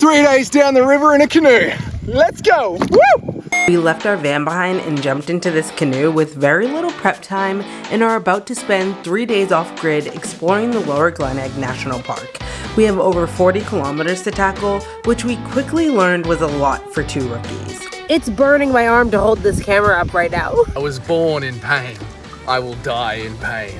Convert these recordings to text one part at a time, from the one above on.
3 days down the river in a canoe. Let's go! Woo! We left our van behind and jumped into this canoe with very little prep time and are about to spend 3 days off-grid exploring the lower Glenelg National Park. We have over 40 kilometers to tackle, which we quickly learned was a lot for 2 rookies. It's burning my arm to hold this camera up right now. I was born in pain. I will die in pain.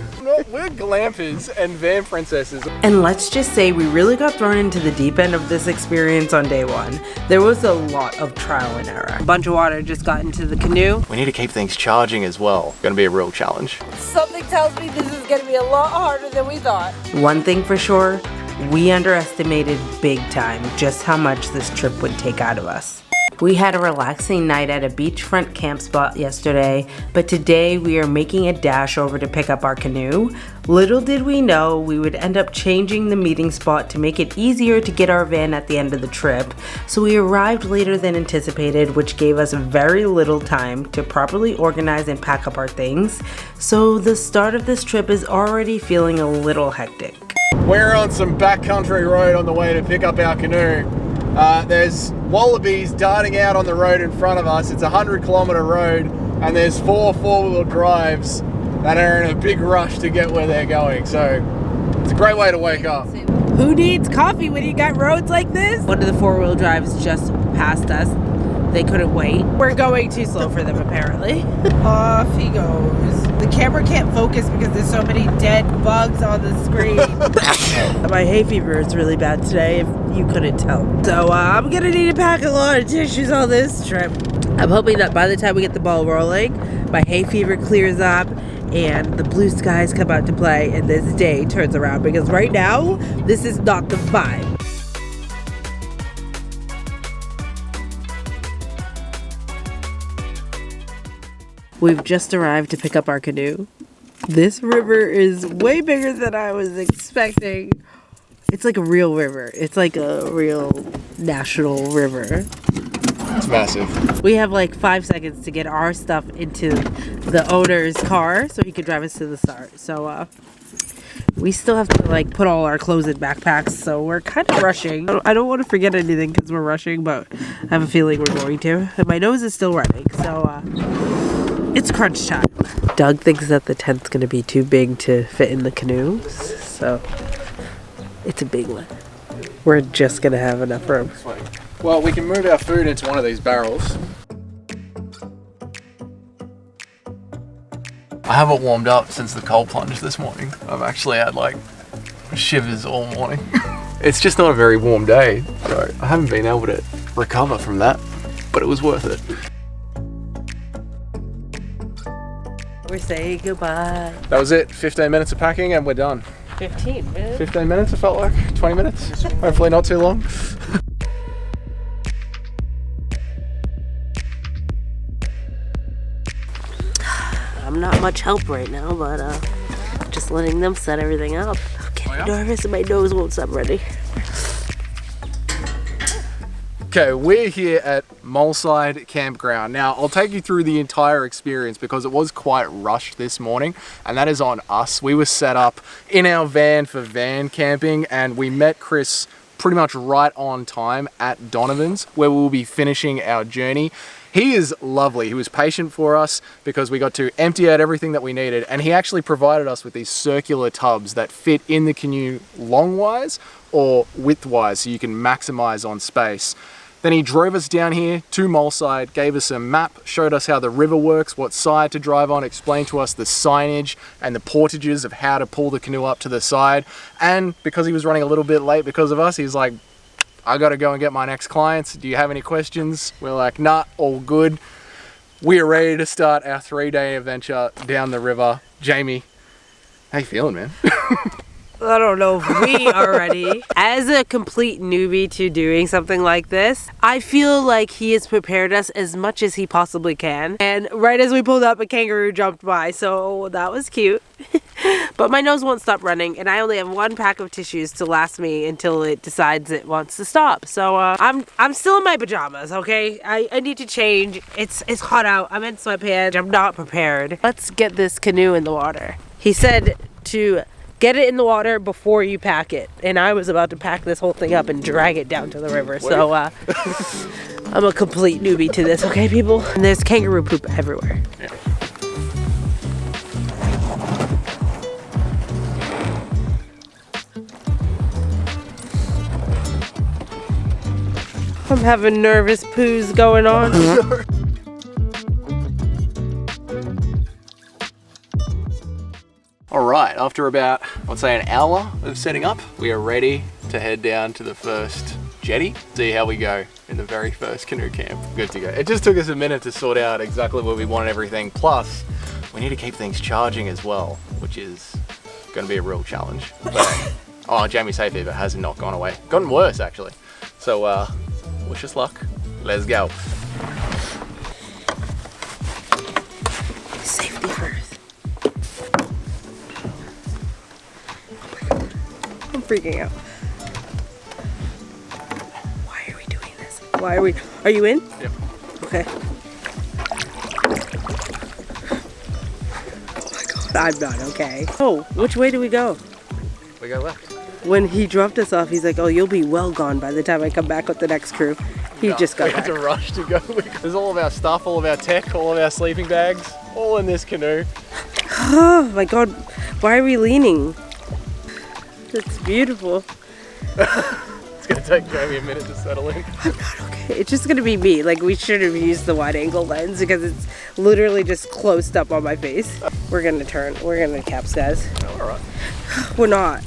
We're glampers and van princesses. And let's just say we really got thrown into the deep end of this experience on day 1. There was a lot of trial and error. A bunch of water just got into the canoe. We need to keep things charging as well. Gonna be a real challenge. Something tells me this is gonna be a lot harder than we thought. One thing for sure, we underestimated big time just how much this trip would take out of us. We had a relaxing night at a beachfront camp spot yesterday, but today we are making a dash over to pick up our canoe. Little did we know we would end up changing the meeting spot to make it easier to get our van at the end of the trip, so we arrived later than anticipated, which gave us very little time to properly organize and pack up our things, so the start of this trip is already feeling a little hectic. We're on some backcountry road on the way to pick up our canoe. There's wallabies darting out on the road in front of us. It's a 100-kilometer road, and there's 4 four-wheel drives that are in a big rush to get where they're going. So it's a great way to wake up. Who needs coffee when you got roads like this? One of the 4-wheel drives just passed us. They couldn't wait. We're going too slow for them, apparently. Off he goes. The camera can't focus because there's so many dead bugs on the screen. My hay fever is really bad today, if you couldn't tell. So I'm gonna need to pack a lot of tissues on this trip. I'm hoping that by the time we get the ball rolling, my hay fever clears up and the blue skies come out to play and this day turns around, because right now, this is not the vibe. We've just arrived to pick up our canoe. This river is way bigger than I was expecting. It's like a real river. It's like a real national river. It's massive. We have like 5 seconds to get our stuff into the owner's car so he can drive us to the start. So we still have to like put all our clothes in backpacks, so we're kind of rushing. I don't want to forget anything because we're rushing, but I have a feeling we're going to. And my nose is still running, so it's crunch time. Doug thinks that the tent's going to be too big to fit in the canoe, so it's a big one. We're just going to have enough room. Well, we can move our food into one of these barrels. I haven't warmed up since the cold plunge this morning. I've actually had like shivers all morning. It's just not a very warm day, so I haven't been able to recover from that, but it was worth it. We're saying goodbye. That was it. 15 minutes of packing and we're done. 15 minutes? 15 minutes, it felt like. 20 minutes. Hopefully not too long. I'm not much help right now, but just letting them set everything up. I'm getting nervous and my nose won't stop running. Okay, we're here at Moleside Campground. Now, I'll take you through the entire experience because it was quite rushed this morning, and that is on us. We were set up in our van for van camping, and we met Chris pretty much right on time at Donovan's, where we'll be finishing our journey. He is lovely. He was patient for us because we got to empty out everything that we needed, and he actually provided us with these circular tubs that fit in the canoe longwise or widthwise, so you can maximize on space. Then he drove us down here to Moleside, gave us a map, showed us how the river works, what side to drive on, explained to us the signage and the portages of how to pull the canoe up to the side. And because he was running a little bit late because of us, he's like, I gotta go and get my next clients. Do you have any questions? We're like, nah, all good. We are ready to start our 3-day adventure down the river. Jamie, how you feeling, man? I don't know if we are ready. As a complete newbie to doing something like this, I feel like he has prepared us as much as he possibly can. And right as we pulled up, a kangaroo jumped by, so that was cute. But my nose won't stop running, and I only have 1 pack of tissues to last me until it decides it wants to stop. So I'm still in my pajamas, okay? I need to change. It's hot out. I'm in sweatpants. I'm not prepared. Let's get this canoe in the water. He said to get it in the water before you pack it. And I was about to pack this whole thing up and drag it down to the river. So I'm a complete newbie to this, okay, people? And there's kangaroo poop everywhere. Yeah. I'm having nervous poos going on. All right, after about, I'd say, an hour of setting up, we are ready to head down to the first jetty, see how we go in the very first canoe camp. Good to go. It just took us a minute to sort out exactly where we wanted everything. Plus, we need to keep things charging as well, which is going to be a real challenge. But, oh, Jamie's hay fever has not gone away. Gotten worse, actually. So, wish us luck. Let's go. Safety first. I'm freaking out. Why are we doing this? Why are we? Are you in? Yep. Okay. Oh my god. I'm not okay. Oh, which way do we go? We go left. When he dropped us off, he's like, oh, you'll be well gone by the time I come back with the next crew. He just got We back. had to rush to go. There's all of our stuff, all of our tech, all of our sleeping bags, all in this canoe. Oh my god, why are we leaning? It's beautiful. It's gonna take Jamie a minute to settle in. I'm not okay. It's just gonna be me. Like, we should have used the wide angle lens because it's literally just closed up on my face. We're gonna turn. We're gonna capsize. Oh, all right. We're not.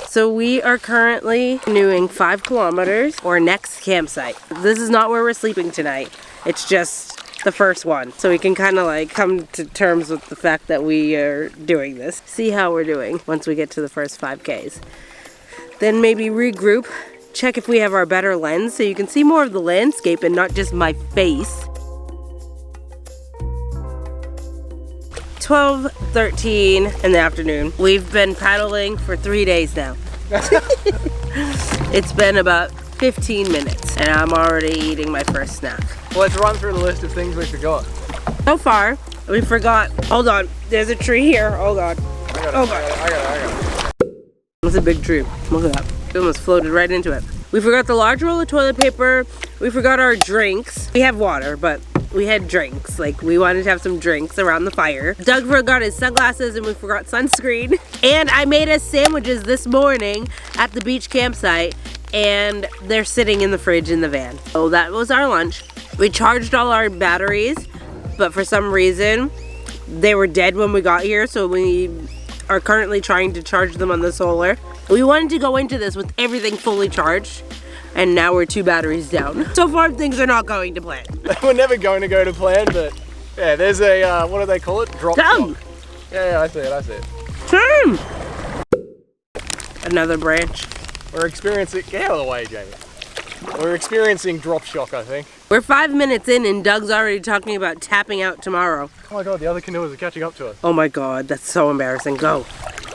So we are currently canoeing 5 kilometers or next campsite. This is not where we're sleeping tonight. It's just the first one. So we can kind of like come to terms with the fact that we are doing this. See how we're doing once we get to the first 5Ks. Then maybe regroup, check if we have our better lens so you can see more of the landscape and not just my face. 12:13 in the afternoon. We've been paddling for 3 days now. It's been about 15 minutes and I'm already eating my first snack. Well, let's run through the list of things we forgot. So far, we forgot, hold on, there's a tree here, hold on. Oh god. I got it. It's a big tree, look at that. It almost floated right into it. We forgot the large roll of toilet paper, we forgot our drinks. We have water, but we had drinks. Like, we wanted to have some drinks around the fire. Doug forgot his sunglasses and we forgot sunscreen. And I made us sandwiches this morning at the beach campsite and they're sitting in the fridge in the van. So that was our lunch. We charged all our batteries, but for some reason they were dead when we got here, so we are currently trying to charge them on the solar. We wanted to go into this with everything fully charged, and now we're 2 batteries down. So far, things are not going to plan. We're never going to go to plan, but yeah, there's a, what do they call it? Drop shock. Yeah, I see it. Turn! Another branch. We're experiencing, get out of the way, Jamie. We're experiencing drop shock, I think. We're 5 minutes in and Doug's already talking about tapping out tomorrow. Oh my god, the other canoers are catching up to us. Oh my god, that's so embarrassing. Go.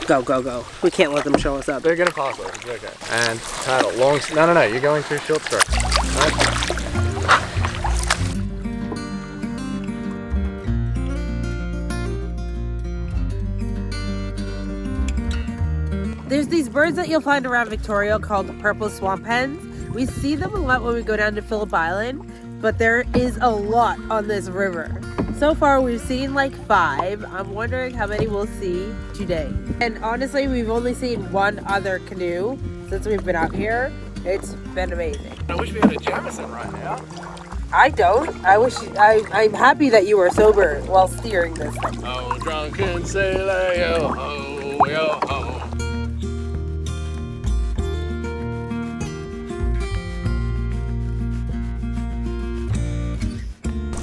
Go, go, go. We can't let them show us up. They're gonna pass us, it's okay. And paddle, long, no, you're going through short strokes. Right. There's these birds that you'll find around Victoria called purple swamp hens. We see them a lot when we go down to Phillip Island, but there is a lot on this river. So far we've seen like 5. I'm wondering how many we'll see today. And honestly, we've only seen 1 other canoe since we've been out here. It's been amazing. I wish we had a Jamison right now. I don't. I'm happy that you were sober while steering this thing. Oh, drunken sailor, yo ho, yo ho.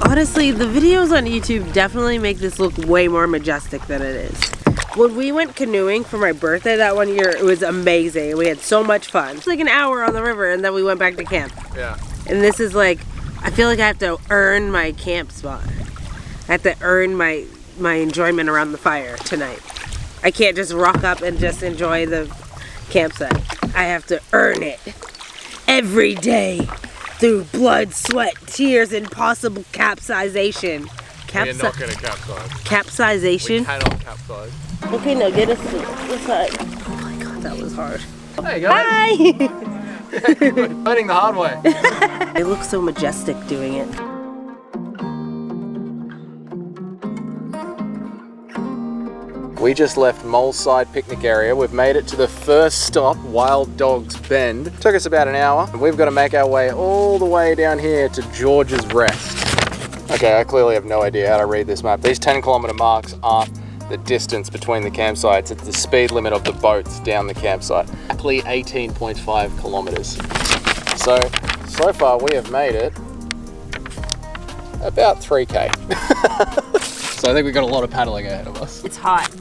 Honestly, the videos on YouTube definitely make this look way more majestic than it is. When we went canoeing for my birthday that one year, it was amazing. We had so much fun. It's like an hour on the river and then we went back to camp. Yeah. And this is like, I feel like I have to earn my camp spot. I have to earn my enjoyment around the fire tonight. I can't just rock up and just enjoy the campsite. I have to earn it every day through blood, sweat, tears, and possible capsization. We're not going to capsize. Capsization? We cannot capsize. Okay, now get us to the side. Oh my god, that was hard. There you go. Hi! Learning the hard way. It looks so majestic doing it. We just left Moleside picnic area. We've made it to the first stop, Wild Dogs Bend. Took us about an hour. We've got to make our way all the way down here to George's Rest. Okay, I clearly have no idea how to read this map. These 10-kilometer marks aren't the distance between the campsites. It's the speed limit of the boats down the campsite. Exactly 18.5 kilometers. So far we have made it about 3K. So I think we've got a lot of paddling ahead of us. It's hot.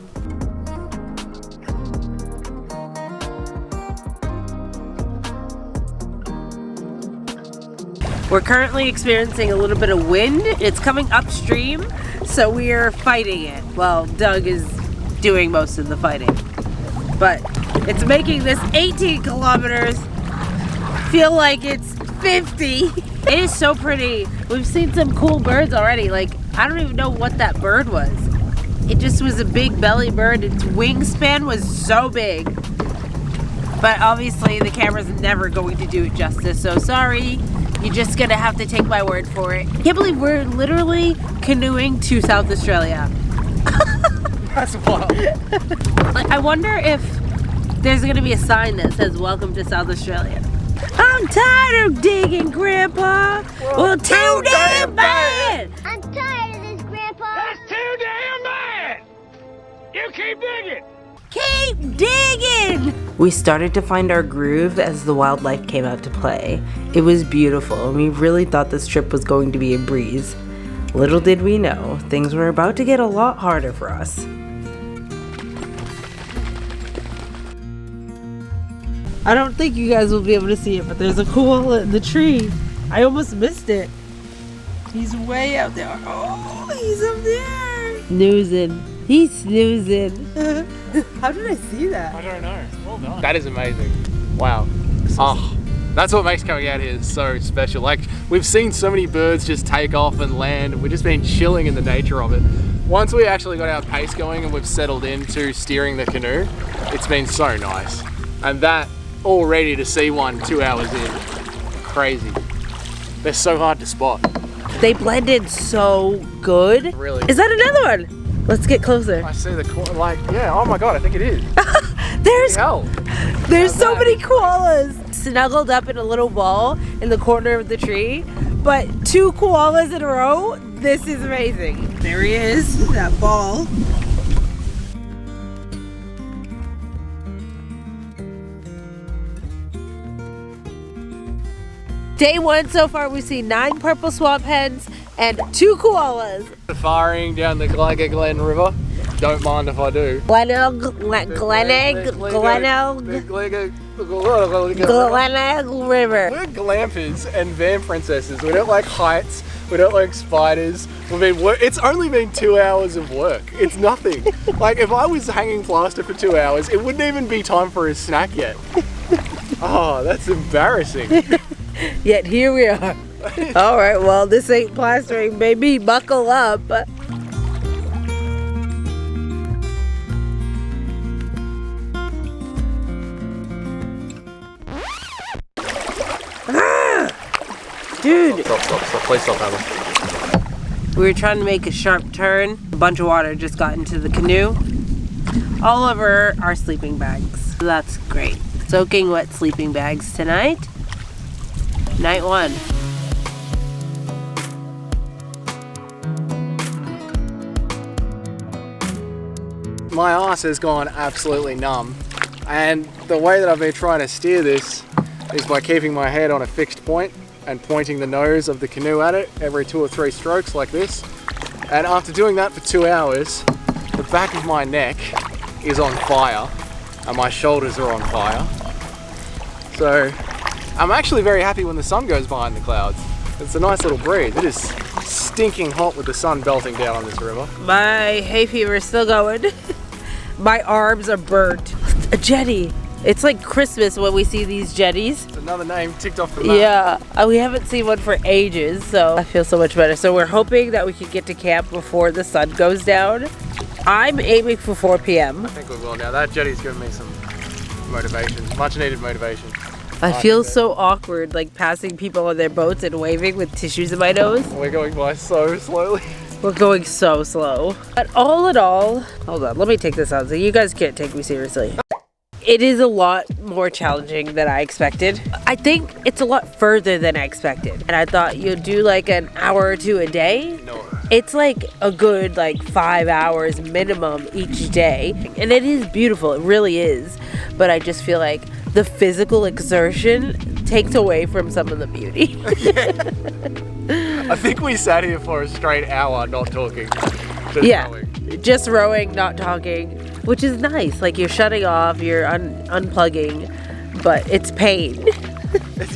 We're currently experiencing a little bit of wind. It's coming upstream, so we are fighting it. Well, Doug is doing most of the fighting. But it's making this 18 kilometers feel like it's 50. It is so pretty. We've seen some cool birds already. Like, I don't even know what that bird was. It just was a big belly bird. Its wingspan was so big. But obviously the camera's never going to do it justice, so sorry. You're just gonna have to take my word for it. I can't believe we're literally canoeing to South Australia. That's wild. Like, I wonder if there's gonna be a sign that says "Welcome to South Australia." I'm tired of digging, Grandpa. Well, too damn bad. I'm tired of this, Grandpa. That's too damn bad! You keep digging! Keep digging. We started to find our groove as the wildlife came out to play. It was beautiful, and we really thought this trip was going to be a breeze. Little did we know, things were about to get a lot harder for us. I don't think you guys will be able to see it, but there's a koala in the tree. I almost missed it. He's way out there. Oh, he's up there. Snoozing. He's snoozing. How did I see that? I don't know. Well done. That is amazing. Wow. Oh, that's what makes coming out here so special. Like, we've seen so many birds just take off and land, and we've just been chilling in the nature of it. Once we actually got our pace going and we've settled into steering the canoe, it's been so nice. And that, already to see one 2 hours in, crazy. They're so hard to spot. They blended so good. Really. Is that another one? Let's get closer. I see the like, yeah, oh my god, I think it is. There's so many koalas snuggled up in a little ball in the corner of the tree, but 2 koalas in a row. This is amazing. There he is, that ball. Day 1 so far, we've seen 9 purple swamp hens and 2 koalas. Safaring down the Glen River. Don't mind if I do. Glenelg River. We're glampers and van princesses. We don't like heights. We don't like spiders. It's only been 2 hours of work. It's nothing. Like, if I was hanging plaster for 2 hours, it wouldn't even be time for a snack yet. Oh, that's embarrassing. Yet here we are. All right, well, this ain't plastering, baby. Buckle up. Dude. Stop. Please stop, Hannah. We were trying to make a sharp turn. A bunch of water just got into the canoe. All over our sleeping bags. That's great. Soaking wet sleeping bags tonight. Night 1. My ass has gone absolutely numb, and the way that I've been trying to steer this is by keeping my head on a fixed point and pointing the nose of the canoe at it every 2 or 3 strokes like this. And after doing that for 2 hours, the back of my neck is on fire and my shoulders are on fire. So I'm actually very happy when the sun goes behind the clouds. It's a nice little breeze. It is stinking hot with the sun belting down on this river. My hay fever is still going. My arms are burnt. A jetty. It's like Christmas when we see these jetties. It's another name ticked off the map. Yeah, we haven't seen one for ages, so I feel so much better. So we're hoping that we can get to camp before the sun goes down. I'm aiming for 4 p.m. I think we will now. That jetty's given me some motivation, much needed motivation. I feel so awkward, like passing people on their boats and waving with tissues in my nose. We're going by so slowly. We're going so slow. But all in all, hold on, let me take this out so you guys can't take me seriously. It is a lot more challenging than I expected. I think it's a lot further than I expected. And I thought you'd do like an hour or two a day. No. It's like a good like 5 hours minimum each day. And it is beautiful, it really is. But I just feel like the physical exertion takes away from some of the beauty. I think we sat here for a straight hour not talking. Yeah, just rowing, not talking, which is nice. Like you're shutting off, you're unplugging, but it's pain.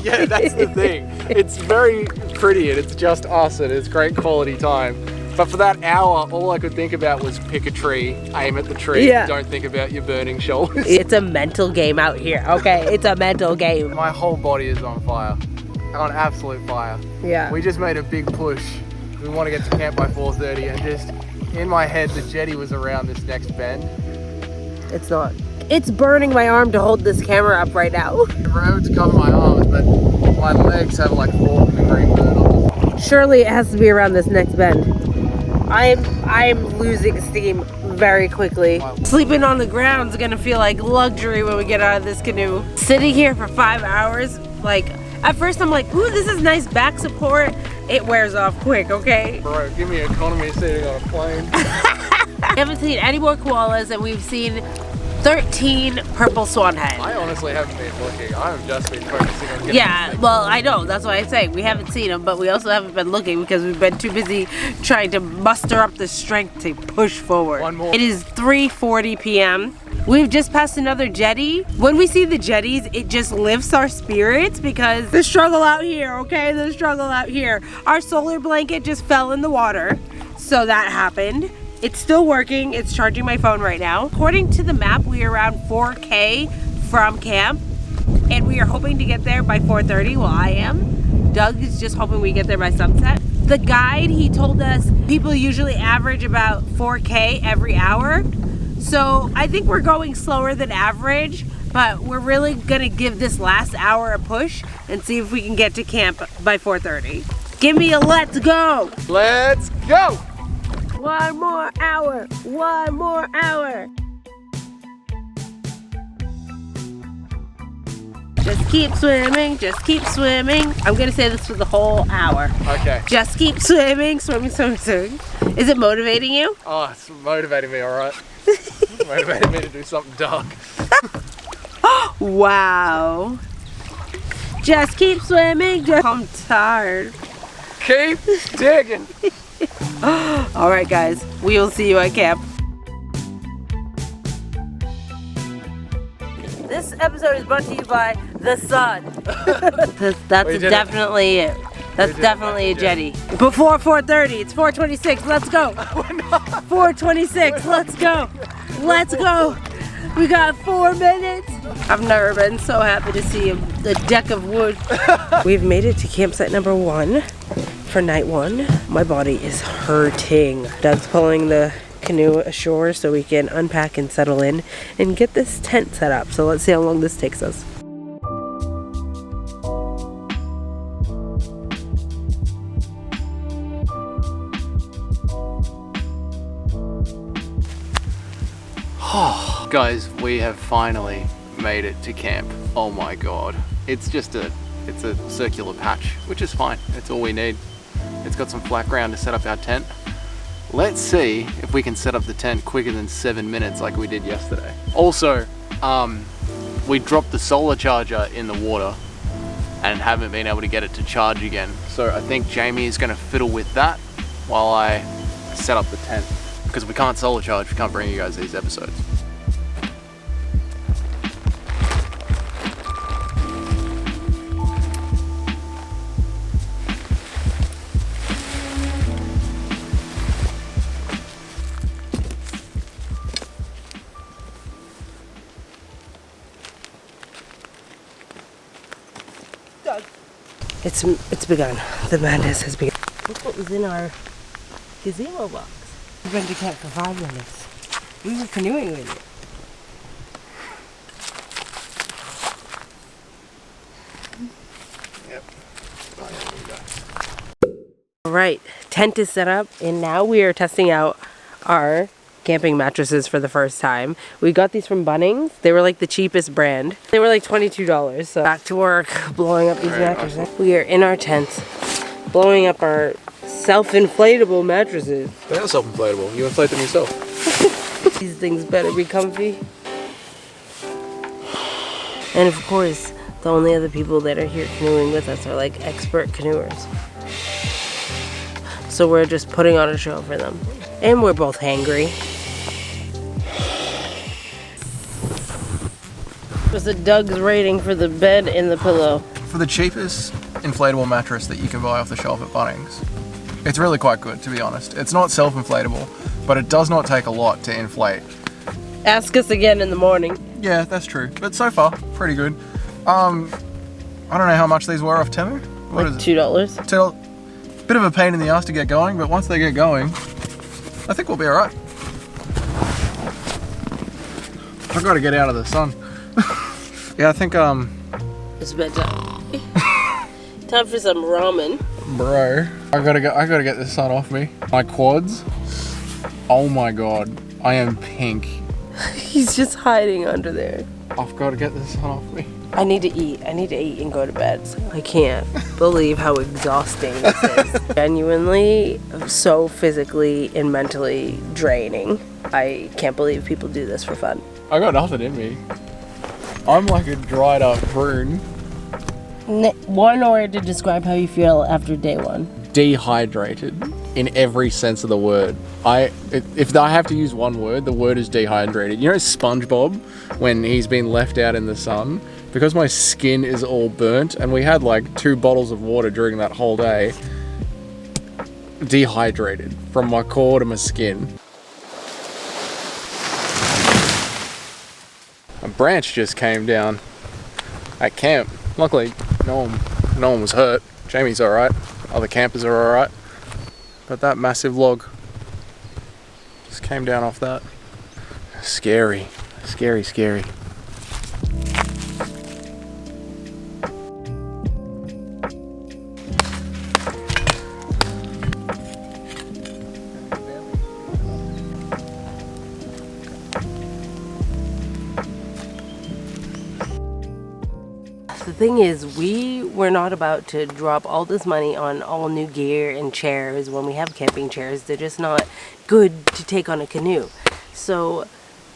Yeah, that's the thing. It's very pretty and it's just us and it's great quality time. But for that hour, all I could think about was pick a tree, aim at the tree, Yeah. don't think about your burning shoulders. It's a mental game out here, okay? It's a mental game. My whole body is on fire, on absolute fire. Yeah. We just made a big push. We want to get to camp by 4:30 and just in my head, the jetty was around this next bend. It's not. It's burning my arm to hold this camera up right now. I remember to cover my arms, but my legs have like 4-degree burn on them. Surely it has to be around this next bend. I'm losing steam very quickly. Wow. Sleeping on the ground is gonna feel like luxury when we get out of this canoe. Sitting here for 5 hours, like, at first I'm like, ooh, this is nice back support. It wears off quick, okay? Bro, give me economy seating on a plane. We haven't seen any more koalas and we've seen 13 purple swan head. I honestly haven't been looking. I have just been focusing on getting Yeah, this well, I know. That's why I say we haven't seen them, but we also haven't been looking because we've been too busy trying to muster up the strength to push forward. One more. It is 3:40 p.m. We've just passed another jetty. When we see the jetties, it just lifts our spirits because the struggle out here, okay? The struggle out here. Our solar blanket just fell in the water, so that happened. It's still working. It's charging my phone right now. According to the map, we are around 4K from camp, and we are hoping to get there by 4:30. Well, I am. Doug is just hoping we get there by sunset. The guide, he told us people usually average about 4K every hour. So I think we're going slower than average, but we're really gonna give this last hour a push and see if we can get to camp by 4:30. Give me a let's go. Let's go! One more hour, one more hour. Just keep swimming, just keep swimming. I'm gonna say this for the whole hour. Okay. Just keep swimming, swimming, swimming, swimming. Is it motivating you? Oh, it's motivating me, alright. Motivated me to do something dark. Wow. Just keep swimming. I'm tired. Keep digging. All right, guys. We will see you at camp. This episode is brought to you by the sun. That's definitely it. That's definitely a jetty. Before 4:30, it's 4:26. Let's go. 4:26. Let's go. Let's go. We got 4 minutes. I've never been so happy to see a deck of wood. We've made it to campsite number 1 for night 1. My body is hurting. Doug's pulling the canoe ashore so we can unpack and settle in and get this tent set up. So let's see how long this takes us. Guys, we have finally made it to camp. Oh my god. It's a circular patch, which is fine. It's all we need. It's got some flat ground to set up our tent. Let's see if we can set up the tent quicker than 7 minutes like we did yesterday. Also, we dropped the solar charger in the water and haven't been able to get it to charge again. So I think Jamie is gonna fiddle with that while I set up the tent. Because we can't solar charge, we can't bring you guys these episodes. dog. It's begun. The madness has begun. Look what was in our gazebo box. We've been to camp for 5 minutes. We were canoeing with it. Alright, tent is set up and now we are testing out our camping mattresses for the first time. We got these from Bunnings. They were like the cheapest brand. They were like $22. So back to work, blowing up these mattresses. We are in our tents, blowing up our self-inflatable mattresses. They are self-inflatable. You inflate them yourself. These things better be comfy. And of course, the only other people that are here canoeing with us are like expert canoers. So we're just putting on a show for them. And we're both hangry. What's the Doug's rating for the bed and the pillow? For the cheapest inflatable mattress that you can buy off the shelf at Bunnings, it's really quite good, to be honest. It's not self-inflatable, but it does not take a lot to inflate. Ask us again in the morning. Yeah, that's true. But so far, pretty good. I don't know how much these were off Temu. What is it? $2. Bit of a pain in the ass to get going, but once they get going, I think we'll be alright. I've got to get out of the sun. Yeah, I think It's bedtime. Time for some ramen. bro, I gotta get this sun off me. My quads. Oh my god, I am pink. He's just hiding under there. I've got to get this sun off me. I need to eat. I need to eat and go to bed. I can't believe how exhausting this is. Genuinely so physically and mentally draining. I can't believe people do this for fun. I got nothing in me. I'm like a dried up prune. One word to describe how you feel after day one. Dehydrated in every sense of the word. If I have to use one word, the word is dehydrated. You know SpongeBob when he's been left out in the sun? Because my skin is all burnt and we had like 2 bottles of water during that whole day. Dehydrated from my core to my skin. A branch just came down at camp. Luckily, no one was hurt. Jamie's alright. Other campers are alright. But that massive log just came down off that. Scary. Scary, scary. The thing is, we were not about to drop all this money on all new gear and chairs when we have camping chairs. They're just not good to take on a canoe. So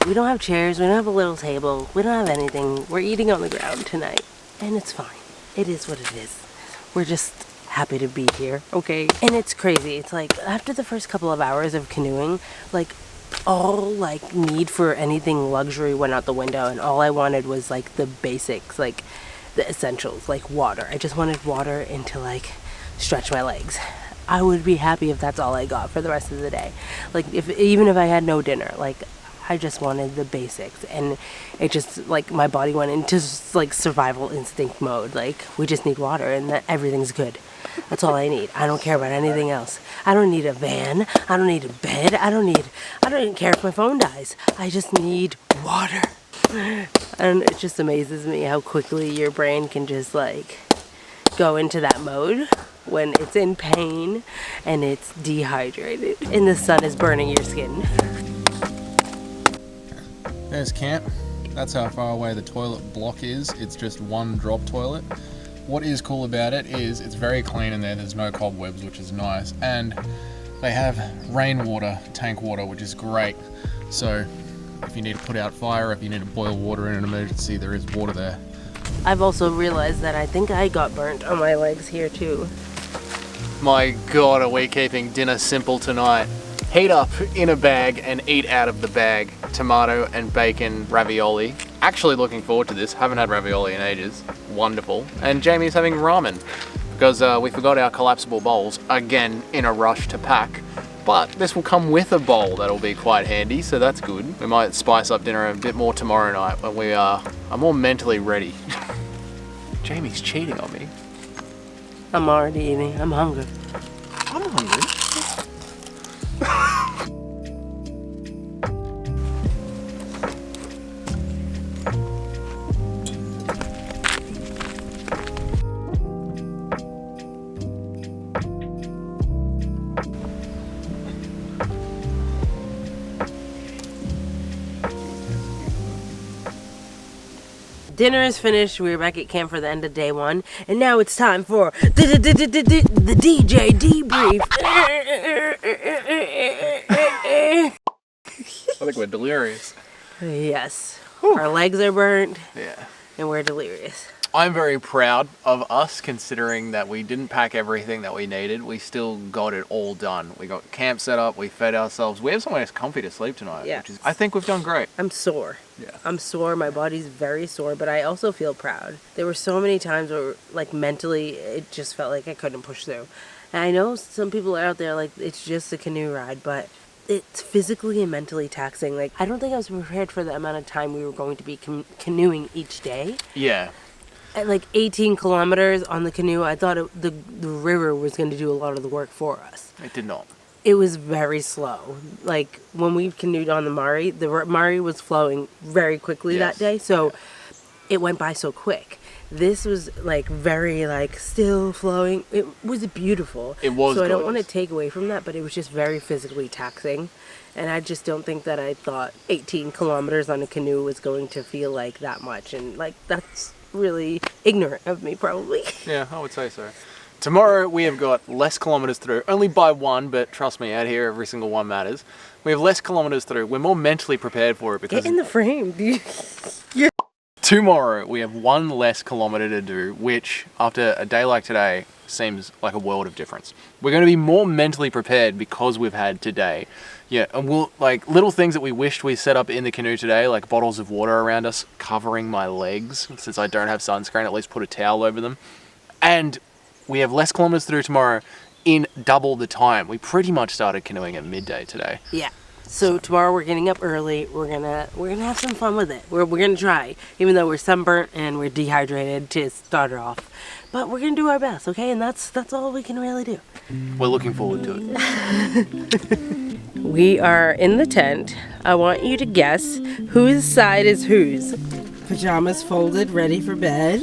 we don't have chairs, we don't have a little table, we don't have anything. We're eating on the ground tonight, and it's fine. It is what it is. We're just happy to be here, okay? And it's crazy. It's like after the first couple of hours of canoeing, like all like need for anything luxury went out the window, and all I wanted was like the basics, like the essentials, like water. I just wanted water and to like stretch my legs. I would be happy if that's all I got for the rest of the day. Like even if I had no dinner, like I just wanted the basics, and it just like my body went into like survival instinct mode. Like we just need water and that everything's good. That's all I need. I don't care about anything else. I don't need a van. I don't need a bed. I don't even care if my phone dies. I just need water. And it just amazes me how quickly your brain can just like go into that mode when it's in pain and it's dehydrated and the sun is burning your skin. There's camp. That's how far away the toilet block is. It's just one drop toilet. What is cool about it is it's very clean in there. There's no cobwebs, which is nice. And they have rainwater, tank water, which is great. So if you need to put out fire, if you need to boil water in an emergency, there is water there. I've also realized that I think I got burnt on my legs here too. My god, are we keeping dinner simple tonight? Heat up in a bag and eat out of the bag. Tomato and bacon ravioli. Actually looking forward to this. Haven't had ravioli in ages. Wonderful. And Jamie's having ramen because we forgot our collapsible bowls, again in a rush to pack. But this will come with a bowl that'll be quite handy, so that's good. We might spice up dinner a bit more tomorrow night when we are more mentally ready. Jamie's cheating on me. I'm already eating. I'm hungry. I'm hungry. Dinner is finished. We're back at camp for the end of day 1, and now it's time for the DJ debrief. I think we're delirious. Yes, our legs are burnt, Yeah. and we're delirious. I'm very proud of us considering that we didn't pack everything that we needed. We still got it all done. We got camp set up, we fed ourselves. We have somewhere comfy to sleep tonight, Yeah. which is, I think we've done great. I'm sore. Yeah. I'm sore. My body's very sore, but I also feel proud. There were so many times where, like, mentally, it just felt like I couldn't push through. And I know some people are out there like, it's just a canoe ride, but it's physically and mentally taxing. Like, I don't think I was prepared for the amount of time we were going to be canoeing each day. Yeah. At like 18 kilometers on the canoe, I thought the river was going to do a lot of the work for us. It did not. It was very slow. Like, when we canoed on the Mari was flowing very quickly that day, so it went by so quick. This was like very like still flowing. It was beautiful. It was So I don't gorgeous. want to take away from that, but it was just very physically taxing. And I just don't think that I thought 18 kilometers on a canoe was going to feel like that much. And like, that's really ignorant of me, probably. Yeah, I would say so. Tomorrow we have got less kilometers through, only by 1, but trust me, out here every single one matters. We have less kilometers through. We're more mentally prepared for it because Get in the frame, dude. tomorrow we have 1 less kilometer to do, which after a day like today seems like a world of difference. We're going to be more mentally prepared because we've had today. Yeah, and we'll, like, little things that we wished we set up in the canoe today, like bottles of water around us, covering my legs, since I don't have sunscreen, at least put a towel over them. And we have less kilometers to do tomorrow in double the time. We pretty much started canoeing at midday today. Yeah. So tomorrow we're getting up early. We're gonna have some fun with it. We're gonna try, even though we're sunburnt and we're dehydrated to start it off. But we're gonna do our best, okay? And that's all we can really do. We're looking forward to it. We are in the tent. I want you to guess whose side is whose. Pajamas folded, ready for bed.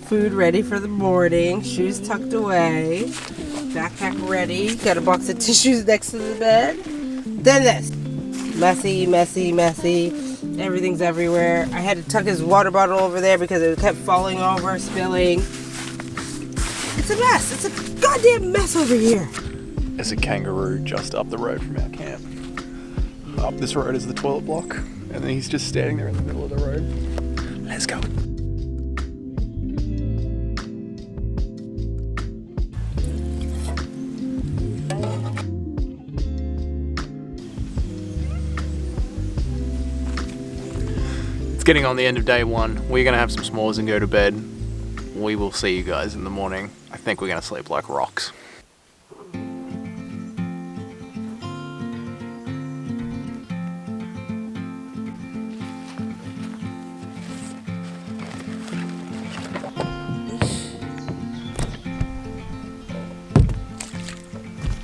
Food ready for the morning. Shoes tucked away. Backpack ready. Got a box of tissues next to the bed. Then this. Messy, messy, messy. Everything's everywhere. I had to tuck his water bottle over there because it kept falling over, spilling. It's a mess. It's a goddamn mess over here. There's a kangaroo just up the road from our camp. Up this road is the toilet block, and then he's just standing there in the middle of the road. Let's go. It's getting on the end of day 1. We're going to have some s'mores and go to bed. We will see you guys in the morning. I think we're going to sleep like rocks.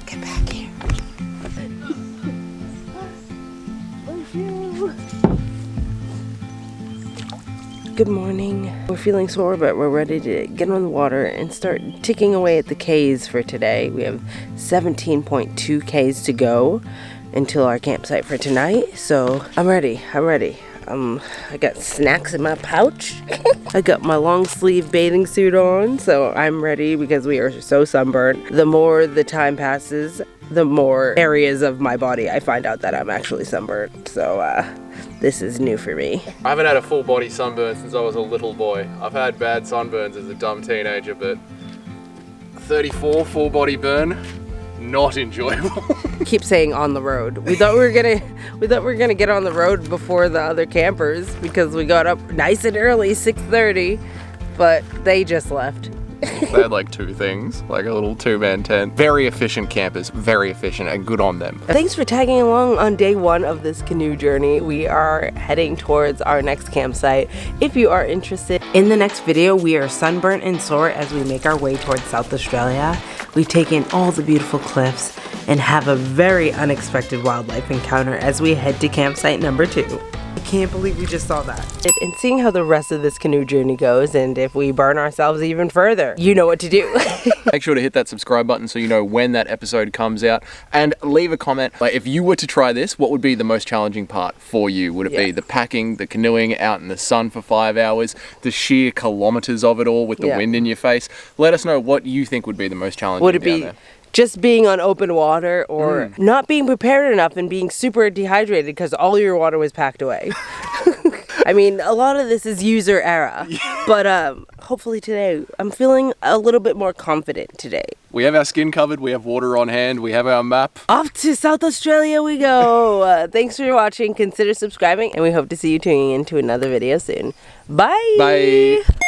Get back here. Good morning. We're feeling sore, but we're ready to get on the water and start ticking away at the Ks for today. We have 17.2 Ks to go until our campsite for tonight. So I'm ready. I got snacks in my pouch. I got my long sleeve bathing suit on, so I'm ready because we are so sunburned. The more the time passes, the more areas of my body I find out that I'm actually sunburned. So this is new for me. I haven't had a full body sunburn since I was a little boy. I've had bad sunburns as a dumb teenager, but 34 full body burn, not enjoyable. Keep saying on the road. We thought we were gonna get on the road before the other campers because we got up nice and early, 6:30, but they just left. They had like 2 things, like a little 2-man tent. Very efficient campers, very efficient, and good on them. Thanks for tagging along on day 1 of this canoe journey. We are heading towards our next campsite. If you are interested. In the next video, we are sunburnt and sore as we make our way towards South Australia. We take in all the beautiful cliffs and have a very unexpected wildlife encounter as we head to campsite number 2. I can't believe we just saw that. And seeing how the rest of this canoe journey goes, and if we burn ourselves even further, you know what to do. Make sure to hit that subscribe button so you know when that episode comes out, and leave a comment. Like, if you were to try this, what would be the most challenging part for you? Would it be the packing, the canoeing out in the sun for 5 hours, the sheer kilometers of it all with the wind in your face? Let us know what you think would be the most challenging. Would it be just being on open water, or not being prepared enough and being super dehydrated because all your water was packed away? I mean, a lot of this is user error, but hopefully today I'm feeling a little bit more confident today. We have our skin covered, we have water on hand, we have our map. Off to South Australia we go. Thanks for watching. Consider subscribing, and we hope to see you tuning in to another video soon. Bye. Bye.